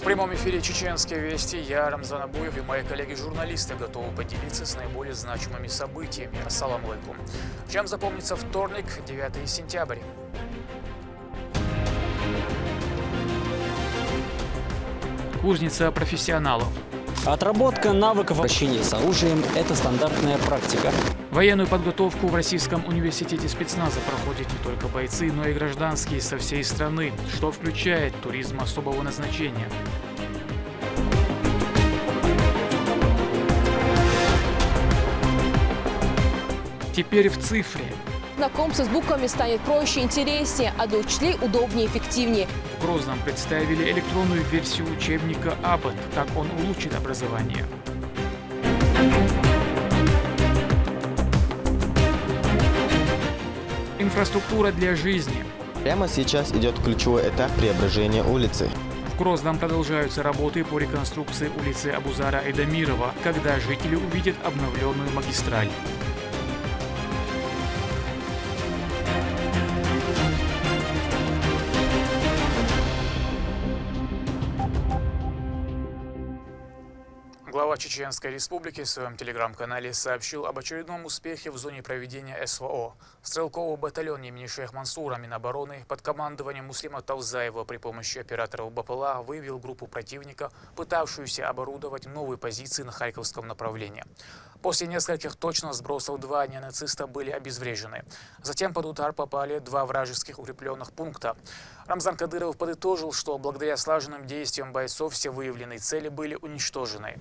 прямом эфире «Чеченские вести». Я, Рамзан Абуев, и мои коллеги-журналисты готовы поделиться с наиболее значимыми событиями. Ассаламу алейкум. Чем запомнится вторник, 9 сентября. Кузница профессионалов. Отработка навыков обращения с оружием – это стандартная практика. Военную подготовку в Российском университете спецназа проходят не только бойцы, но и гражданские со всей страны, что включает туризм особого назначения. Теперь в цифре. Знакомство с буквами станет проще, интереснее, а для учителей удобнее и эффективнее. В Грозном представили электронную версию учебника «Аббат». Так он улучшит образование. Инфраструктура для жизни. Прямо сейчас идет ключевой этап преображения улицы. В Грозном продолжаются работы по реконструкции улицы Абузара Эдамирова, когда жители увидят обновленную магистраль. Глава Чеченской Республики в своем телеграм-канале сообщил об очередном успехе в зоне проведения СВО. Стрелковый батальон имени Шейх Мансура Минобороны под командованием Муслима Тавзаева при помощи операторов БПЛА выявил группу противника, пытавшуюся оборудовать новые позиции на Харьковском направлении. После нескольких точных сбросов два неонациста были обезврежены. Затем под удар попали два вражеских укрепленных пункта. Рамзан Кадыров подытожил, что благодаря слаженным действиям бойцов все выявленные цели были уничтожены.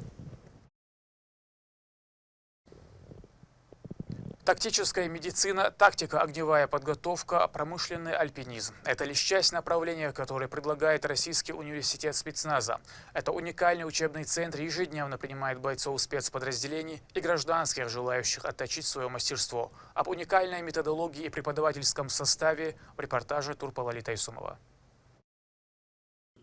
Тактическая медицина, тактика, огневая подготовка, промышленный альпинизм. Это лишь часть направления, которое предлагает Российский университет спецназа. Это уникальный учебный центр ежедневно принимает бойцов спецподразделений и гражданских, желающих отточить свое мастерство. Об уникальной методологии и преподавательском составе в репортаже Турпалали Тайсумова.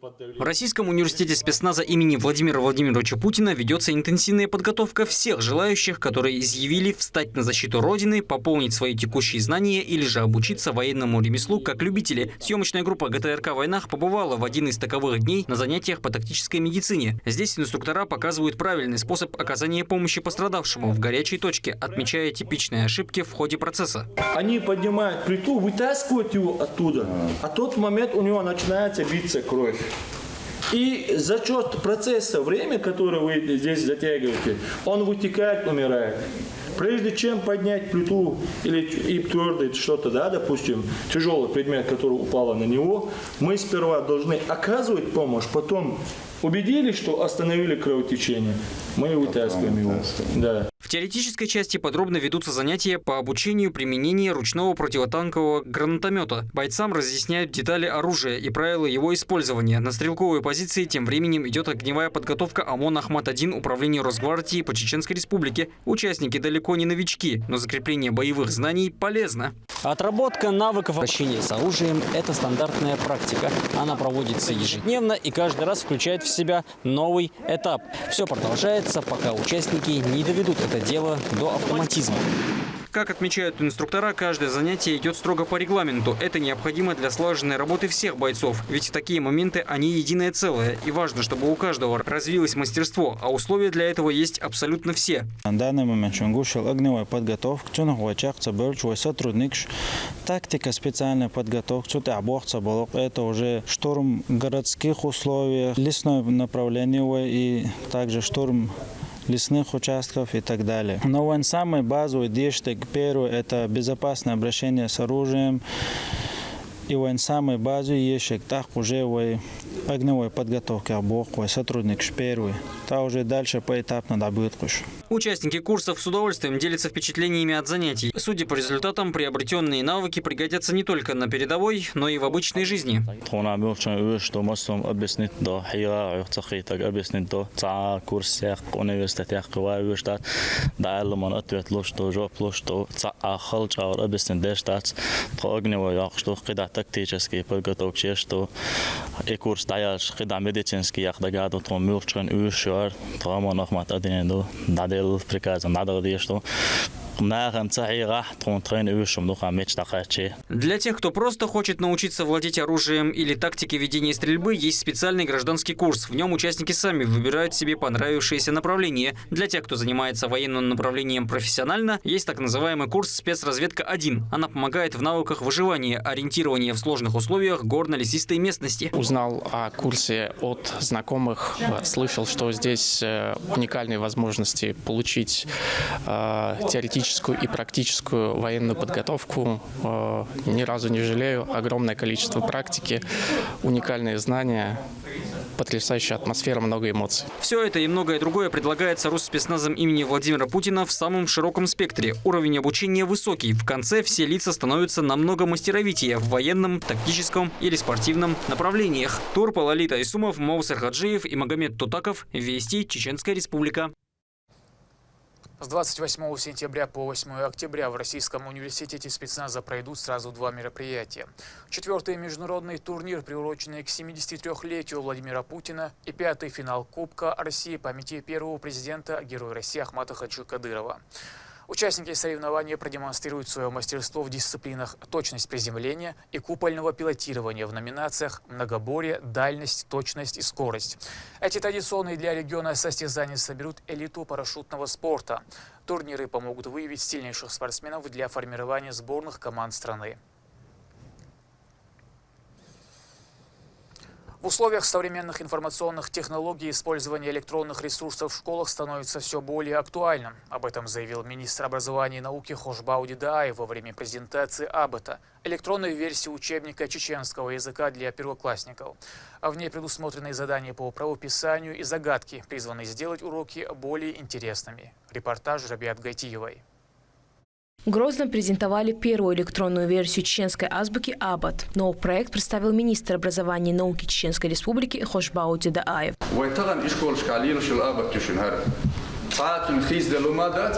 В Российском университете спецназа имени Владимира Владимировича Путина ведется интенсивная подготовка всех желающих, которые изъявили встать на защиту Родины, пополнить свои текущие знания или же обучиться военному ремеслу как любители. Съемочная группа ГТРК «Войнах» побывала в один из таковых дней на занятиях по тактической медицине. Здесь инструктора показывают правильный способ оказания помощи пострадавшему в горячей точке, отмечая типичные ошибки в ходе процесса. Они поднимают плиту, вытаскивают его оттуда, а в тот момент у него начинается биться кровь. И за счет процесса, время, которое вы здесь затягиваете, он вытекает, умирает. Прежде чем поднять плиту или твердое что-то, да, допустим, тяжелый предмет, который упал на него, мы сперва должны оказывать помощь, потом убедились, что остановили кровотечение, мы вытаскиваем его. Да. В теоретической части подробно ведутся занятия по обучению применения ручного противотанкового гранатомета. Бойцам разъясняют детали оружия и правила его использования. На стрелковой позиции тем временем идет огневая подготовка ОМОН Ахмат-1 Управления Росгвардии по Чеченской Республике. Участники далеко не новички, но закрепление боевых знаний полезно. Отработка навыков обращения с оружием – это стандартная практика. Она проводится ежедневно и каждый раз включает в себя новый этап. Все продолжается, пока участники не доведут это дело до автоматизма. Как отмечают инструктора, каждое занятие идет строго по регламенту. Это необходимо для слаженной работы всех бойцов. Ведь в такие моменты они единое целое. И важно, чтобы у каждого развилось мастерство, а условия для этого есть абсолютно все. На данный момент огневая подготовка, тактика специальной подготовки, это уже штурм городских условий, лесное направление и также штурм лесных участков и так далее. Но самый базовый действие, первое, это безопасное обращение с оружием. И самый базовый есть так уже огневой подготовки обоих сотрудников первый. Та уже дальше поэтапно добьют. Участники курсов с удовольствием делятся впечатлениями от занятий. Судя по результатам, приобретенные навыки пригодятся не только на передовой, но и в обычной жизни. Тактические подготовки, что и курс даяш, когда медицинский яхдагаду, то мюрчен ушер, то мы нахмат один до надел приказан надо что Для тех, кто просто хочет научиться владеть оружием или тактике ведения стрельбы, есть специальный гражданский курс. В нем участники сами выбирают себе понравившееся направление. Для тех, кто занимается военным направлением профессионально, есть так называемый курс «Спецразведка-1». Она помогает в навыках выживания, ориентирования в сложных условиях горно-лесистой местности. Узнал о курсе от знакомых, слышал, что здесь уникальные возможности получить теоретическую и практическую военную подготовку. Ни разу не жалею. Огромное количество практики, уникальные знания, потрясающая атмосфера, много эмоций. Все это и многое другое предлагается Росспецназом имени Владимира Путина в самом широком спектре. Уровень обучения высокий. В конце все лица становятся намного мастеровитее в военном, тактическом или спортивном направлениях. Турпа, Лолита Исумов, Моусер Хаджиев и Магомед Тутаков. Вести, Чеченская Республика. С 28 сентября по 8 октября в Российском университете спецназа пройдут сразу два мероприятия. 4-й международный турнир, приуроченный к 73-летию Владимира Путина, и 5-й финал Кубка России памяти первого президента, героя России Ахмата Хаджи Кадырова. Участники соревнования продемонстрируют свое мастерство в дисциплинах точность приземления и купольного пилотирования в номинациях многоборье, дальность, точность и скорость. Эти традиционные для региона состязания соберут элиту парашютного спорта. Турниры помогут выявить сильнейших спортсменов для формирования сборных команд страны. В условиях современных информационных технологий использование электронных ресурсов в школах становится все более актуальным. Об этом заявил министр образования и науки Хошбауди Дааев во время презентации АБЭТа, электронной версии учебника чеченского языка для первоклассников. В ней предусмотрены задания по правописанию и загадки, призванные сделать уроки более интересными. Репортаж Рабиат Гайтиевой. В Грозном презентовали первую электронную версию чеченской азбуки «Абат». Новый проект представил министр образования и науки Чеченской Республики Хошбауди Дааев.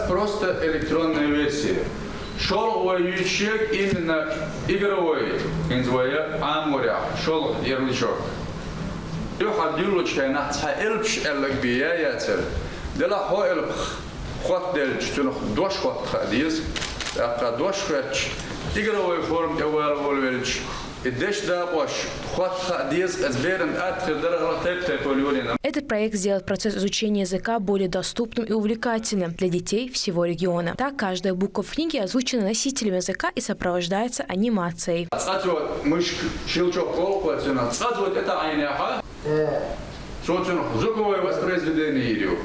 Просто электронная версия. Шел ующик именно игровой, называя амуря, шел ярлычок. Юхадюлочка на цаэльпш эллакбияятер. Дела хоэлпх ход дельч, тунух дош ход хадис. Дош хэтч. Игровой форм эвэлвэлвэлч. Этот проект сделает процесс изучения языка более доступным и увлекательным для детей всего региона. Так, каждая буква в книге озвучена носителем языка и сопровождается анимацией. Звуковое воспроизведение.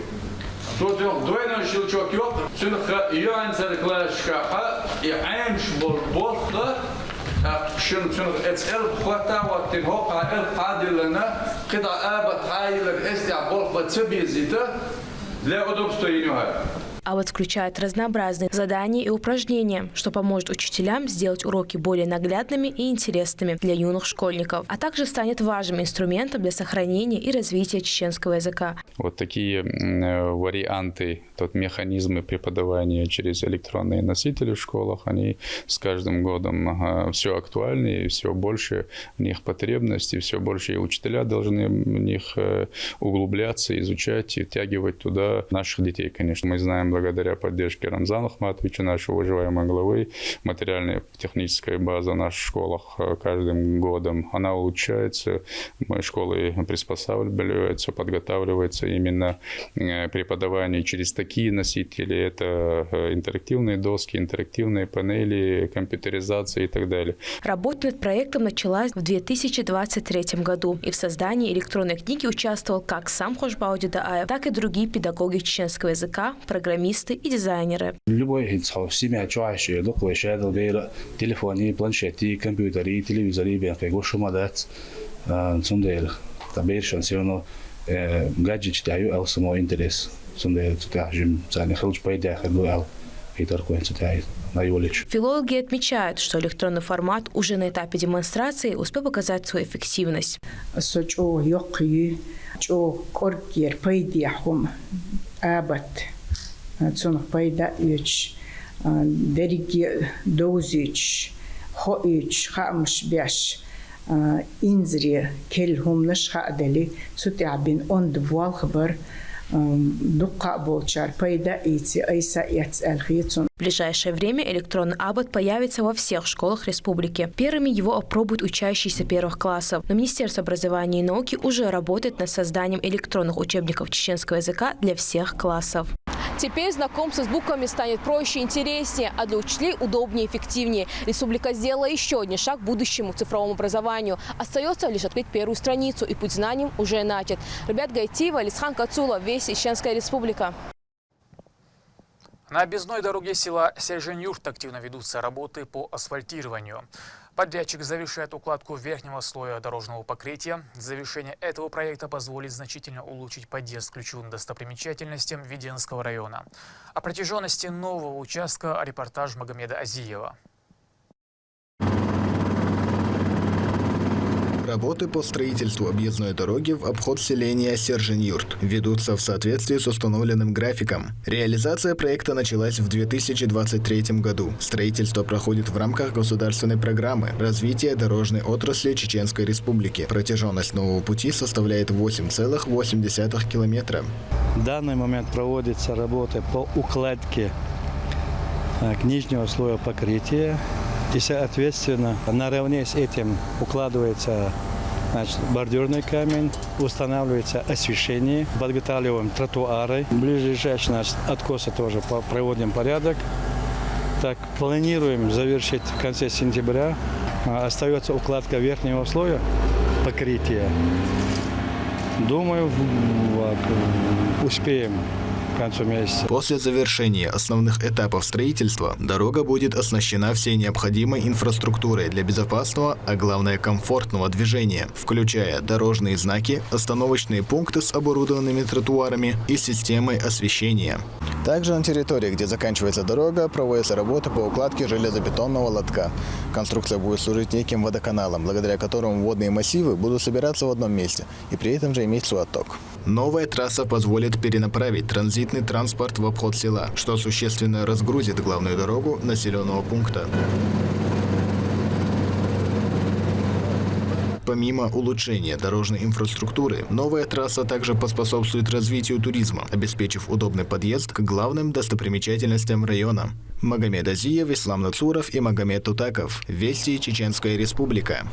Двойной щелчок и АБЭТ включает разнообразные задания и упражнения, что поможет учителям сделать уроки более наглядными и интересными для юных школьников, а также станет важным инструментом для сохранения и развития чеченского языка. Вот такие варианты, тот механизмы преподавания через электронные носители в школах, они с каждым годом все актуальнее, все больше в них потребностей, все больше и учителя должны в них углубляться, изучать и втягивать туда наших детей, конечно. Мы знаем, благодаря поддержке Рамзана Ахматовича, нашего уважаемого главы, материальная техническая база в наших школах каждым годом, она улучшается, школы приспосабливаются, подготавливаются именно преподавание через такие носители, это интерактивные доски, интерактивные панели, компьютеризация и так далее. Работа над проектом началась в 2023 году, и в создании электронной книги участвовал как сам Хошбауди Дааев, так и другие педагоги чеченского языка, программисты и дизайнеры. Любой семья чаще, телефоны, планшеты, компьютеры, телевизоры, бенкой, шумадат, сундел, табершан, все равно гаджет таю, ал само интерес, сундел, цутяжим, цани хлуч пойдях, ал, и торкуем цутяет. Филологи отмечают, что электронный формат уже на этапе демонстрации успел показать свою эффективность. Цунах пайда ич, дериги доузич, хоич, хамш бяш, инзри, кель хумнаш хадали, цутябин он двал хабар, В ближайшее время электронный аббат появится во всех школах республики. Первыми его опробуют учащиеся первых классов. Но Министерство образования и науки уже работает над созданием электронных учебников чеченского языка для всех классов. Теперь знакомство с буквами станет проще и интереснее, а для учителей удобнее и эффективнее. Республика сделала еще один шаг к будущему цифровому образованию. Остается лишь открыть первую страницу, и путь знаниям уже начат. Ребят Гайтиева, Лисхан Кацула, Весь Чеченская республика. На объездной дороге села Сержень-Юрт активно ведутся работы по асфальтированию. Подрядчик завершает укладку верхнего слоя дорожного покрытия. Завершение этого проекта позволит значительно улучшить подъезд к ключевым достопримечательностям Веденского района. О протяженности нового участка репортаж Магомеда Азиева. Работы по строительству объездной дороги в обход селения Сержень-Юрт ведутся в соответствии с установленным графиком. Реализация проекта началась в 2023 году. Строительство проходит в рамках государственной программы развития дорожной отрасли Чеченской Республики. Протяженность нового пути составляет 8,8 километра. В данный момент проводятся работы по укладке нижнего слоя покрытия. И, соответственно, наравне с этим укладывается бордюрный камень, устанавливается освещение, подготавливаем тротуары. Ближайшие откосы тоже проводим порядок. Так, планируем завершить в конце сентября. Остается укладка верхнего слоя покрытия. Думаю, успеем. После завершения основных этапов строительства дорога будет оснащена всей необходимой инфраструктурой для безопасного, а главное комфортного движения, включая дорожные знаки, остановочные пункты с оборудованными тротуарами и системой освещения. Также на территории, где заканчивается дорога, проводятся работы по укладке железобетонного лотка. Конструкция будет служить неким водоканалом, благодаря которому водные массивы будут собираться в одном месте и при этом же иметь свой отток. Новая трасса позволит перенаправить транзитный транспорт в обход села, что существенно разгрузит главную дорогу населенного пункта. Помимо улучшения дорожной инфраструктуры, новая трасса также поспособствует развитию туризма, обеспечив удобный подъезд к главным достопримечательностям района. Магомед Азиев, Ислам Нацуров и Магомед Тутаков. Вести Чеченская Республика.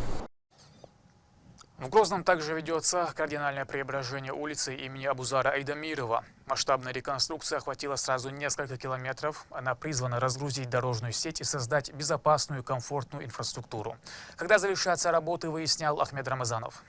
В Грозном также ведется кардинальное преображение улицы имени Абузара Айдамирова. Масштабная реконструкция охватила сразу несколько километров. Она призвана разгрузить дорожную сеть и создать безопасную и комфортную инфраструктуру. Когда завершатся работы, выяснял Ахмед Рамазанов.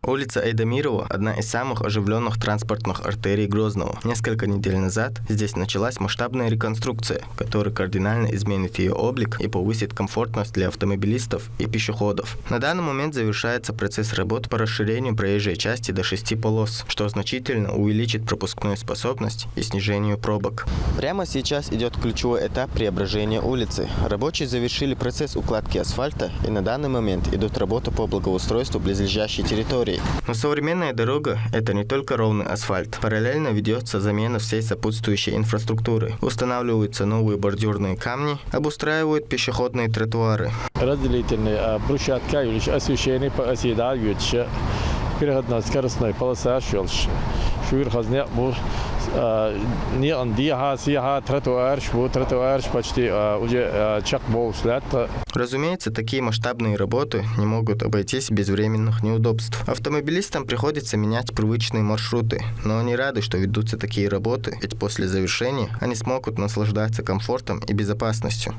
Улица Айдамирова – одна из самых оживленных транспортных артерий Грозного. Несколько недель назад здесь началась масштабная реконструкция, которая кардинально изменит ее облик и повысит комфортность для автомобилистов и пешеходов. На данный момент завершается процесс работ по расширению проезжей части до 6 полос, что значительно увеличит пропускную способность и снижению пробок. Прямо сейчас идет ключевой этап преображения улицы. Рабочие завершили процесс укладки асфальта, и на данный момент идут работы по благоустройству близлежащей территории. Но современная дорога – это не только ровный асфальт. Параллельно ведется замена всей сопутствующей инфраструктуры. Устанавливаются новые бордюрные камни, обустраивают пешеходные тротуары. Разделительная брусчатка, освещение по оси, переходная скоростная полоса, тротуар почти уже чакбол. Разумеется, такие масштабные работы не могут обойтись без временных неудобств. Автомобилистам приходится менять привычные маршруты, но они рады, что ведутся такие работы, ведь после завершения они смогут наслаждаться комфортом и безопасностью.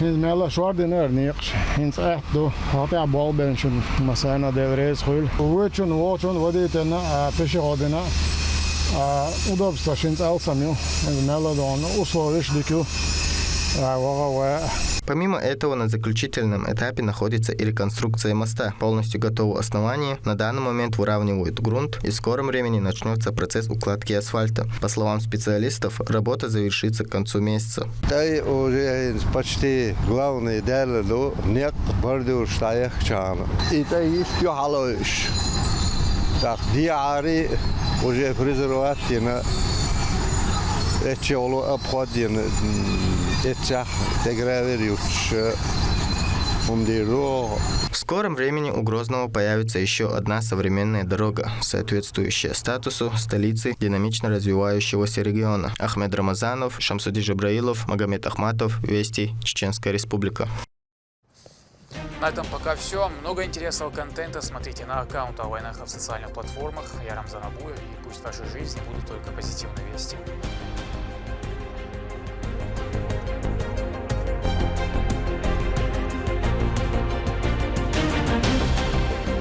Hins melder zwart in niks. Hins echt do. Had ja balbenchen. Maar zijn dat de reis goed. Woordje, wat dit en пешеходина. Удобство hins elsam. Hins melder dan условия дикю. Помимо этого, на заключительном этапе находится и реконструкция моста. Полностью готово основание. На данный момент выравнивают грунт, и в скором времени начнется процесс укладки асфальта. По словам специалистов, работа завершится к концу месяца. Это уже почти главное дело, но нет бордюр стоях чана. Это есть халош. Так, диари уже презервативно. Это обходим. Это деградирует. В скором времени у Грозного появится еще одна современная дорога, соответствующая статусу столицы динамично развивающегося региона. Ахмед Рамазанов, Шамсуди Жабраилов, Магомед Ахматов, Вести, Чеченская Республика. На этом пока все. Много интересного контента смотрите на аккаунт Алвайнаха в социальных платформах. Я Рамзан Абуев, и пусть в вашей жизни будут только позитивные вести.